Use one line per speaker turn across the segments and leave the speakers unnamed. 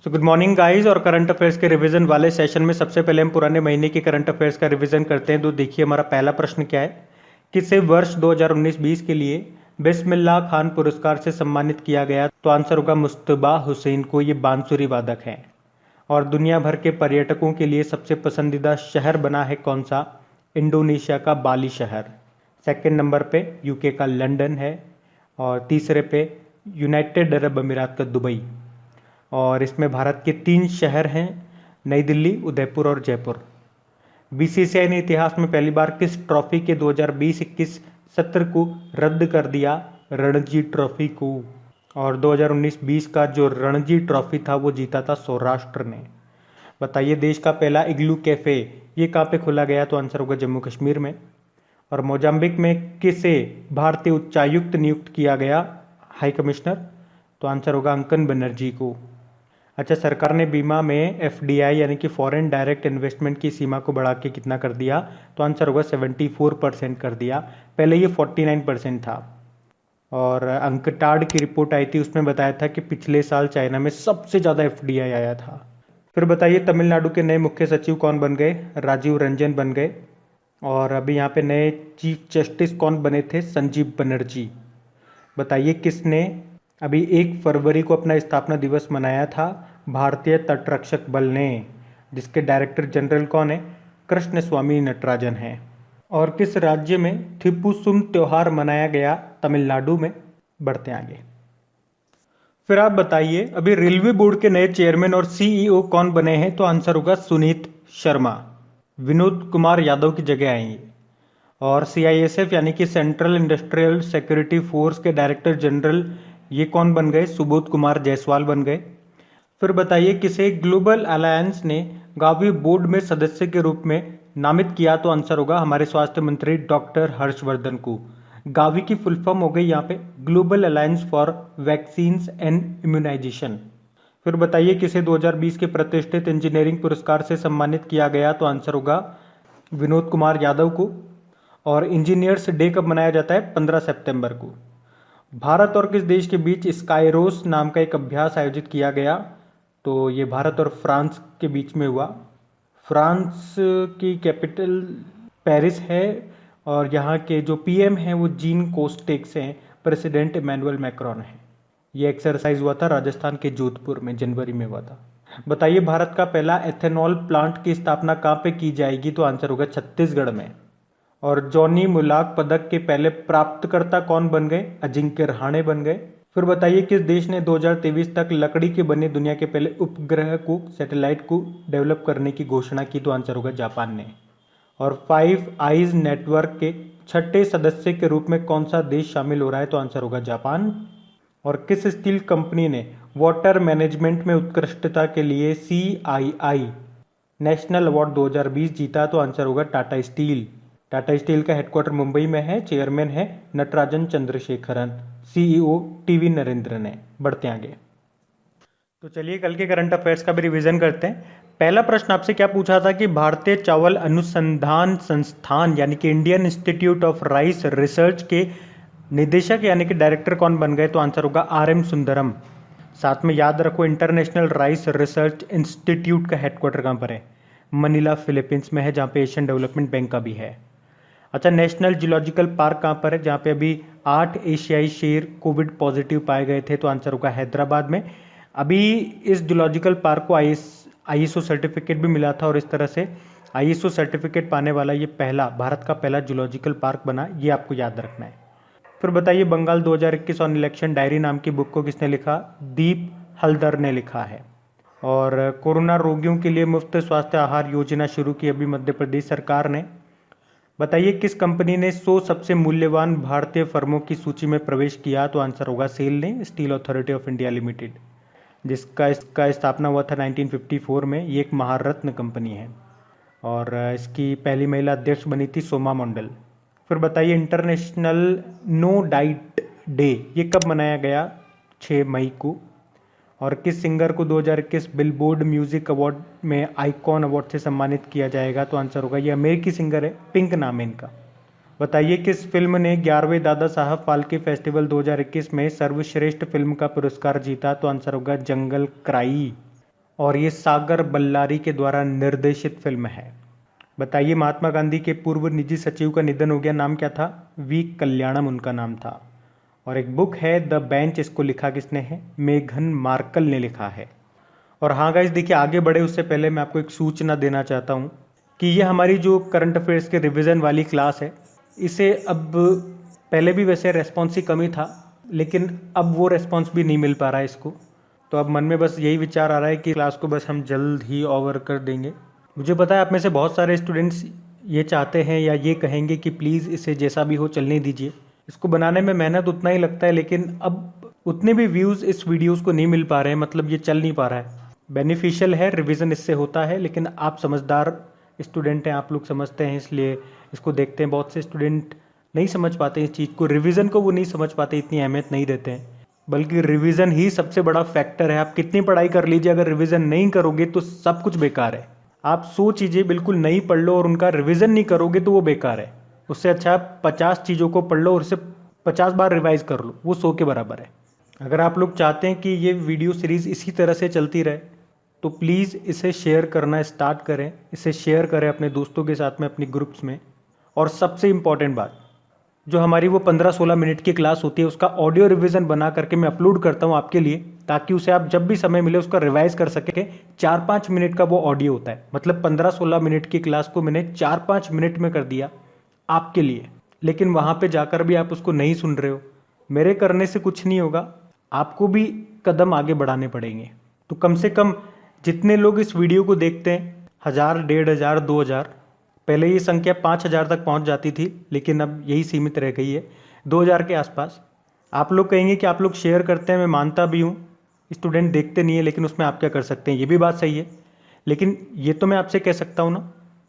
So good morning guys. और current affairs के revision वाले सेशन में सबसे पहले हम पुराने महीने के करंट अफेयर्स का रिवीजन करते हैं। तो देखिए हमारा पहला प्रश्न क्या है, किसे वर्ष 2019-20 के लिए बिस्मिल्लाह खान पुरस्कार से सम्मानित किया गया? तो आंसर होगा मुस्तबा हुसैन को। ये बांसुरी वादक हैं। और दुनिया भर के पर्यटकों के लिए सबसे पसंदीदा शहर बना है कौन सा? इंडोनेशिया का बाली शहर। सेकंड नंबर पे यूके का लंदन है और तीसरे पे यूनाइटेड अरब अमीरात का दुबई। और इसमें भारत के 3 शहर हैं, नई दिल्ली, उदयपुर और जयपुर। बीसीसीआई ने इतिहास में पहली बार किस ट्रॉफी के 2020-21 सत्र को रद्द कर दिया? रणजी ट्रॉफी को। और 2019-20 का जो रणजी ट्रॉफी था वो जीता था सौराष्ट्र ने। बताइए देश का पहला इग्लू कैफे ये कहाँ पे खोला गया? तो आंसर होगा जम्मू कश्मीर में। और मोजाम्बिक में किसे भारतीय उच्चायुक्त नियुक्त किया गया, हाई कमिश्नर? तो आंसर होगा अंकन बनर्जी को। अच्छा, सरकार ने बीमा में एफडीआई यानी कि फॉरेन डायरेक्ट इन्वेस्टमेंट की सीमा को बढ़ा के कितना कर दिया? तो आंसर होगा 74% कर दिया। पहले ये 49% था। और अंकटाड की रिपोर्ट आई थी, उसमें बताया था कि पिछले साल चाइना में सबसे ज़्यादा एफडीआई आया था। फिर बताइए तमिलनाडु के नए मुख्य सचिव कौन बन गए? राजीव रंजन बन गए। और अभी यहाँ पे नए चीफ जस्टिस कौन बने थे? संजीव बनर्जी। बताइए किसने अभी 1 फरवरी को अपना स्थापना दिवस मनाया था? भारतीय तटरक्षक बल ने, जिसके डायरेक्टर जनरल कौन है? कृष्ण स्वामी नटराजन हैं। और किस राज्य में थिपुसुम त्योहार मनाया गया? तमिलनाडु में। बढ़ते आगे। फिर आप बताइए अभी रेलवे बोर्ड के नए चेयरमैन और सीईओ कौन बने हैं? तो आंसर होगा सुनीत शर्मा। विनोद कुमार यादव की जगह आएंगे। और सीआईएसएफ यानी कि सेंट्रल इंडस्ट्रियल सिक्योरिटी फोर्स के डायरेक्टर जनरल ये कौन बन गए? सुबोध कुमार जायसवाल बन गए। फिर बताइए किसे ग्लोबल अलायंस ने गावी बोर्ड में सदस्य के रूप में नामित किया? तो आंसर होगा हमारे स्वास्थ्य मंत्री डॉक्टर हर्षवर्धन को। गावी की फुल फॉर्म हो गई यहाँ पे global alliance for vaccines and immunization. फिर बताइए किसे 2020 के प्रतिष्ठित इंजीनियरिंग पुरस्कार से सम्मानित किया गया? तो आंसर होगा विनोद कुमार यादव को। और इंजीनियर्स डे कब मनाया जाता है? 15 सितंबर को। भारत और किस देश के बीच स्काईरोस नाम का एक अभ्यास आयोजित किया गया? तो ये भारत और फ्रांस के बीच में हुआ। फ्रांस की कैपिटल पेरिस है और यहाँ के जो पीएम हैं वो जीन कोस्टेक्स हैं, प्रेसिडेंट इमैनुअल मैक्रोन है। ये एक्सरसाइज हुआ था राजस्थान के जोधपुर में, जनवरी में हुआ था। बताइए भारत का पहला एथेनॉल प्लांट की स्थापना कहाँ पे की जाएगी? तो आंसर होगा छत्तीसगढ़ में। और जॉनी मुलाक पदक के पहले प्राप्तकर्ता कौन बन गए? अजिंक्य रहाणे बन गए। फिर बताइए किस देश ने 2023 तक लकड़ी के बने दुनिया के पहले उपग्रह को, सैटेलाइट को डेवलप करने की घोषणा की? तो आंसर होगा जापान ने। और 5 आइज नेटवर्क के 6ठे सदस्य के रूप में कौन सा देश शामिल हो रहा है? तो आंसर होगा जापान। और किस स्टील कंपनी ने वाटर मैनेजमेंट में उत्कृष्टता के लिए CII नेशनल अवार्ड 2020 जीता? तो आंसर होगा टाटा स्टील। टाटा स्टील का हेडक्वार्टर मुंबई में है। चेयरमैन है नटराजन चंद्रशेखरन। सीईओ टीवी नरेंद्र ने। बढ़ते आगे। तो चलिए कल के करंट अफेयर्स का भी रिवीजन करते हैं। पहला प्रश्न आपसे क्या पूछा था कि भारतीय चावल अनुसंधान संस्थान यानी कि Indian institute of rice research के निदेशक यानी कि डायरेक्टर कौन बन गए? तो आंसर होगा RM सुंदरम। साथ में याद रखो इंटरनेशनल राइस रिसर्च इंस्टीट्यूट का हेडक्वार्टर कहाँ पर है? मनीला फिलीपींस में है, जहाँ पे एशियन डेवलपमेंट बैंक का भी है। अच्छा, नेशनल जियोलॉजिकल पार्क कहाँ पर है? जहाँ पे अभी 8 एशियाई शेर कोविड पॉजिटिव पाए गए थे। तो आंसर होगा हैदराबाद में। अभी इस जियोलॉजिकल पार्क को ISO सर्टिफिकेट भी मिला था और इस तरह से ISO सर्टिफिकेट पाने वाला ये भारत का पहला जियोलॉजिकल पार्क बना, ये आपको याद रखना है। फिर बताइए बंगाल 2021 ऑन इलेक्शन डायरी नाम की बुक को किसने लिखा? दीप हल्दर ने लिखा है। और कोरोना रोगियों के लिए मुफ्त स्वास्थ्य आहार योजना शुरू की अभी मध्य प्रदेश सरकार ने। बताइए किस कंपनी ने 100 सबसे मूल्यवान भारतीय फर्मों की सूची में प्रवेश किया? तो आंसर होगा सेल ने, steel authority of India limited, जिसका इसका स्थापना हुआ था 1954 में। ये एक महारत्न कंपनी है और इसकी पहली महिला अध्यक्ष बनी थी सोमा मंडल। फिर बताइए इंटरनेशनल नो डाइट डे ये कब मनाया गया? 6 मई को। और किस सिंगर को 2021 बिलबोर्ड म्यूजिक अवार्ड में आइकॉन अवार्ड से सम्मानित किया जाएगा? तो आंसर होगा ये अमेरिकी सिंगर है, पिंक नाम है इनका। बताइए किस फिल्म ने 11वें दादा साहब फाल्के फेस्टिवल 2021 में सर्वश्रेष्ठ फिल्म का पुरस्कार जीता? तो आंसर होगा जंगल क्राई। और ये सागर बल्लारी के द्वारा निर्देशित फिल्म है। बताइए, महात्मा गांधी के पूर्व निजी सचिव का निधन हो गया, नाम क्या था? वी कल्याणम उनका नाम था। और एक बुक है द बेंच, इसको लिखा किसने है? मेघन मार्कल ने लिखा है। और हाँ गाइस, देखिए आगे बढ़े उससे पहले मैं आपको एक सूचना देना चाहता हूँ कि ये हमारी जो करंट अफेयर्स के रिवीजन वाली क्लास है, इसे अब पहले भी वैसे रेस्पॉन्स ही कम ही था, लेकिन अब वो रेस्पॉन्स भी नहीं मिल पा रहा है इसको। तो अब मन में बस यही विचार आ रहा है कि क्लास को बस हम जल्द ही ओवर कर देंगे। मुझे पता है आप में से बहुत सारे स्टूडेंट्स ये चाहते हैं या ये कहेंगे कि प्लीज़ इसे जैसा भी हो चलने दीजिए। इसको बनाने में मेहनत उतना ही लगता है, लेकिन अब उतने भी व्यूज़ इस वीडियोस को नहीं मिल पा रहे हैं, मतलब ये चल नहीं पा रहा है। बेनिफिशियल है, रिवीजन इससे होता है, लेकिन आप समझदार स्टूडेंट हैं, आप लोग समझते हैं, इसलिए इसको देखते हैं। बहुत से स्टूडेंट नहीं समझ पाते इस चीज़ को, रिवीजन को वो नहीं समझ पाते, इतनी अहमियत नहीं देते हैं। बल्कि रिवीजन ही सबसे बड़ा फैक्टर है। आप कितनी पढ़ाई कर लीजिए, अगर रिवीजन नहीं करोगे तो सब कुछ बेकार है। आप 100 चीज़ें बिल्कुल नहीं पढ़ लो और उनका रिवीजन नहीं करोगे तो वो बेकार है। उससे अच्छा आप 50 चीज़ों को पढ़ लो और उसे 50 बार रिवाइज कर लो, वो 100 के बराबर है। अगर आप लोग चाहते हैं कि ये वीडियो सीरीज़ इसी तरह से चलती रहे तो प्लीज़ इसे शेयर करना स्टार्ट करें, इसे शेयर करें अपने दोस्तों के साथ में, अपनी ग्रुप्स में। और सबसे इम्पॉर्टेंट बात, जो हमारी वो 15-16 मिनट की क्लास होती है, उसका ऑडियो रिवीजन बना करके मैं अपलोड करता हूँ आपके लिए, ताकि उसे आप जब भी समय मिले उसका रिवाइज कर सके। 4-5 मिनट का वो ऑडियो होता है, मतलब 15-16 मिनट की क्लास को मैंने 4-5 मिनट में कर दिया आपके लिए। लेकिन वहाँ पे जाकर भी आप उसको नहीं सुन रहे हो। मेरे करने से कुछ नहीं होगा, आपको भी कदम आगे बढ़ाने पड़ेंगे। तो कम से कम जितने लोग इस वीडियो को देखते हैं, 1000, 1500, 2000, पहले ये संख्या 5000 तक पहुंच जाती थी, लेकिन अब यही सीमित रह गई है 2000 के आसपास। आप लोग कहेंगे कि आप लोग शेयर करते हैं, मैं मानता भी हूँ, स्टूडेंट देखते नहीं है, लेकिन उसमें आप क्या कर सकते हैं, ये भी बात सही है। लेकिन ये तो मैं आपसे कह सकता हूँ ना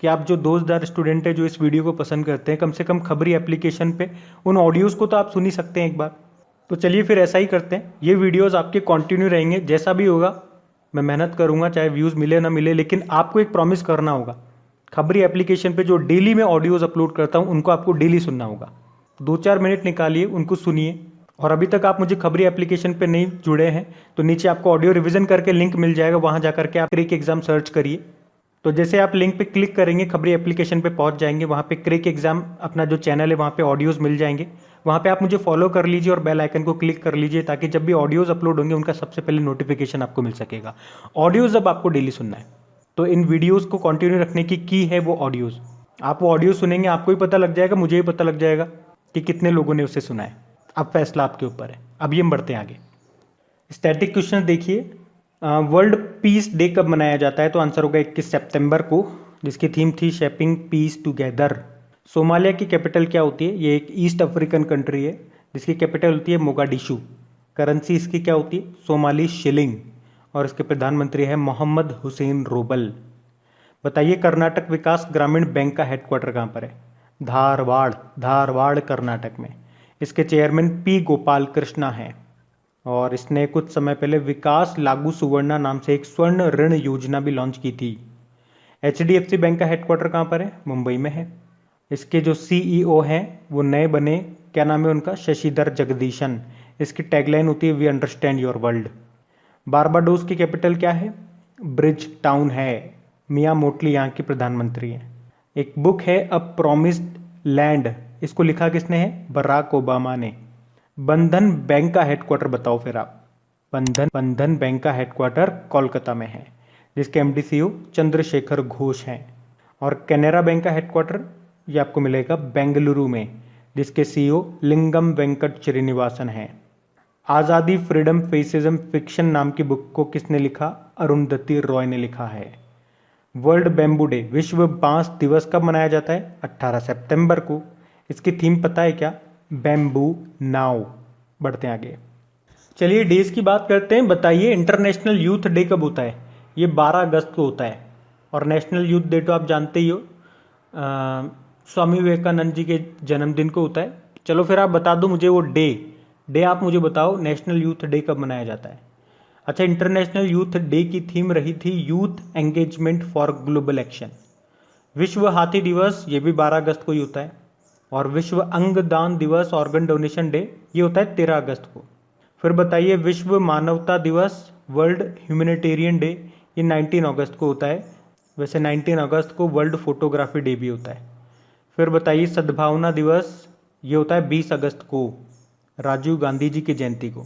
कि आप जो 2000 स्टूडेंट है जो इस वीडियो को पसंद करते हैं, कम से कम खबरी एप्लीकेशन पे उन ऑडियोज़ को तो आप सुन ही सकते हैं एक बार। तो चलिए फिर ऐसा ही करते हैं, ये वीडियोज़ आपके कंटिन्यू रहेंगे, जैसा भी होगा मैं मेहनत करूंगा, चाहे व्यूज़ मिले ना मिले, लेकिन आपको एक प्रॉमिस करना होगा। खबरी एप्लीकेशन पे जो डेली मैं ऑडियोज़ अपलोड करता हूं, उनको आपको डेली सुनना होगा। 2-4 मिनट निकालिए, उनको सुनिए। और अभी तक आप मुझे खबरी एप्लीकेशन पे नहीं जुड़े हैं तो नीचे आपको ऑडियो रिवीजन करके लिंक मिल जाएगा, वहाँ जा करके आप क्रिक एग्जाम सर्च करिए। तो जैसे आप लिंक पे क्लिक करेंगे, खबरी एप्लीकेशन पे पहुंच जाएंगे, वहाँ पे क्रिक एग्जाम अपना जो चैनल है वहाँ पे ऑडियोज़ मिल जाएंगे। वहाँ पे आप मुझे फॉलो कर लीजिए और बेल आइकन को क्लिक कर लीजिए, ताकि जब भी ऑडियोज़ अपलोड होंगे उनका सबसे पहले नोटिफिकेशन आपको मिल सकेगा। ऑडियोज़ अब आपको डेली सुनना है, तो इन वीडियोज़ को कंटिन्यू रखने की है वो ऑडियोज़। आप वो ऑडियो सुनेंगे, आपको भी पता लग जाएगा, मुझे भी पता लग जाएगा कि कितने लोगों ने उसे सुना है। अब फैसला आपके ऊपर है। अब ये हम बढ़ते हैं आगे। स्टैटिक क्वेश्चन देखिए, वर्ल्ड पीस डे कब मनाया जाता है? तो आंसर होगा 21 सितंबर को, जिसकी थीम थी शेपिंग पीस टुगेदर। सोमालिया की कैपिटल क्या होती है? ये एक ईस्ट अफ्रीकन कंट्री है जिसकी कैपिटल होती है मोगाडिशु। करेंसी इसकी क्या होती है? Somali shilling. और इसके प्रधानमंत्री है मोहम्मद हुसैन रोबल। बताइए, कर्नाटक विकास ग्रामीण बैंक का हेडक्वार्टर कहाँ पर है? धारवाड़ कर्नाटक में। इसके चेयरमैन पी गोपाल कृष्णा हैं और इसने कुछ समय पहले विकास लागू सुवर्णा नाम से एक स्वर्ण ऋण योजना भी लॉन्च की थी। HDFC बैंक का हेडक्वार्टर कहाँ पर है? मुंबई में है। इसके जो CEO हैं वो नए बने, क्या नाम है उनका? शशिधर जगदीशन। इसकी टैगलाइन होती है we understand your world. Barbados की कैपिटल क्या है? ब्रिज टाउन है। मियां मोटली यहाँ की प्रधानमंत्री हैं। एक बुक है अ प्रॉमिस्ड लैंड, इसको लिखा किसने है? बराक ओबामा ने। बंधन बैंक का हेडक्वार्टर बताओ फिर आप। बंधन बैंक का हेडक्वार्टर कोलकाता में है, जिसके MD CEO चंद्रशेखर घोष हैं। और कैनरा बैंक का हेडक्वार्टर ये आपको मिलेगा बेंगलुरु में, जिसके CEO लिंगम वेंकट श्रीनिवासन हैं। आज़ादी फ्रीडम फेसिज्म फिक्शन नाम की बुक को किसने लिखा? अरुंधति रॉय ने लिखा है। वर्ल्ड बैम्बू डे, विश्व बांस दिवस कब मनाया जाता है? 18 सितंबर को। इसकी थीम पता है क्या? Bamboo now. बढ़ते हैं आगे। चलिए डेज की बात करते हैं। बताइए, इंटरनेशनल यूथ डे कब होता है? ये 12 अगस्त को होता है। और नेशनल यूथ डे तो आप जानते ही हो, स्वामी विवेकानंद जी के जन्मदिन को होता है। चलो फिर आप बता दो मुझे वो डे आप मुझे बताओ, नेशनल यूथ डे कब मनाया जाता है? अच्छा, इंटरनेशनल यूथ डे की थीम रही थी youth engagement for global action. विश्व हाथी दिवस ये भी 12 अगस्त को ही होता है। और विश्व अंगदान दिवस, ऑर्गन डोनेशन डे, ये होता है 13 अगस्त को। फिर बताइए, विश्व मानवता दिवस, वर्ल्ड ह्यूमैनिटेरियन डे, ये 19 अगस्त को होता है। वैसे 19 अगस्त को वर्ल्ड फोटोग्राफी डे भी होता है। फिर बताइए सद्भावना दिवस, ये होता है 20 अगस्त को, राजीव गांधी जी की जयंती को।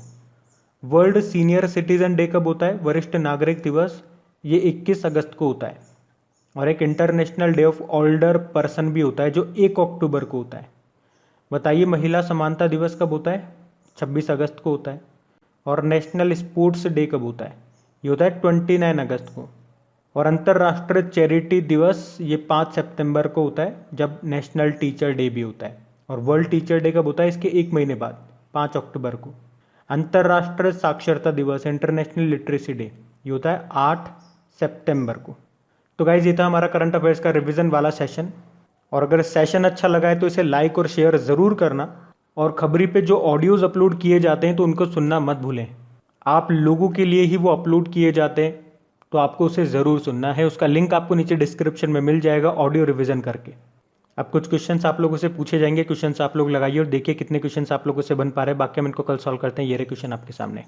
वर्ल्ड सीनियर सिटीजन डे कब होता है, वरिष्ठ नागरिक दिवस, ये 21 अगस्त को होता है। और एक international day of older person भी होता है जो 1 अक्टूबर को होता है। बताइए महिला समानता दिवस कब होता है, 26 अगस्त को होता है। और नेशनल स्पोर्ट्स डे कब होता है, ये होता है 29 अगस्त को। और अंतर्राष्ट्रीय चैरिटी दिवस ये 5 सितंबर को होता है, जब नेशनल टीचर डे भी होता है। और वर्ल्ड टीचर डे कब होता है, इसके 1 महीने बाद 5 अक्टूबर को। अंतर्राष्ट्रीय साक्षरता दिवस इंटरनेशनल लिटरेसी डे ये होता है 8 सितंबर को। तो गाइज ये था हमारा करंट अफेयर्स का रिवीजन वाला सेशन। और अगर सेशन अच्छा लगा है तो इसे लाइक और शेयर ज़रूर करना। और खबरी पे जो ऑडियोज़ अपलोड किए जाते हैं तो उनको सुनना मत भूलें। आप लोगों के लिए ही वो अपलोड किए जाते हैं, तो आपको उसे ज़रूर सुनना है। उसका लिंक आपको नीचे डिस्क्रिप्शन में मिल जाएगा ऑडियो रिवीजन करके। अब कुछ क्वेश्चंस आप लोगों से पूछे जाएंगे, क्वेश्चंस आप लोग लगाइए और देखिए कितने क्वेश्चंस आप लोगों से बन पा रहे हैं। बाकी हम इनको कल सॉल्व करते हैं। ये रहे क्वेश्चन आपके सामने।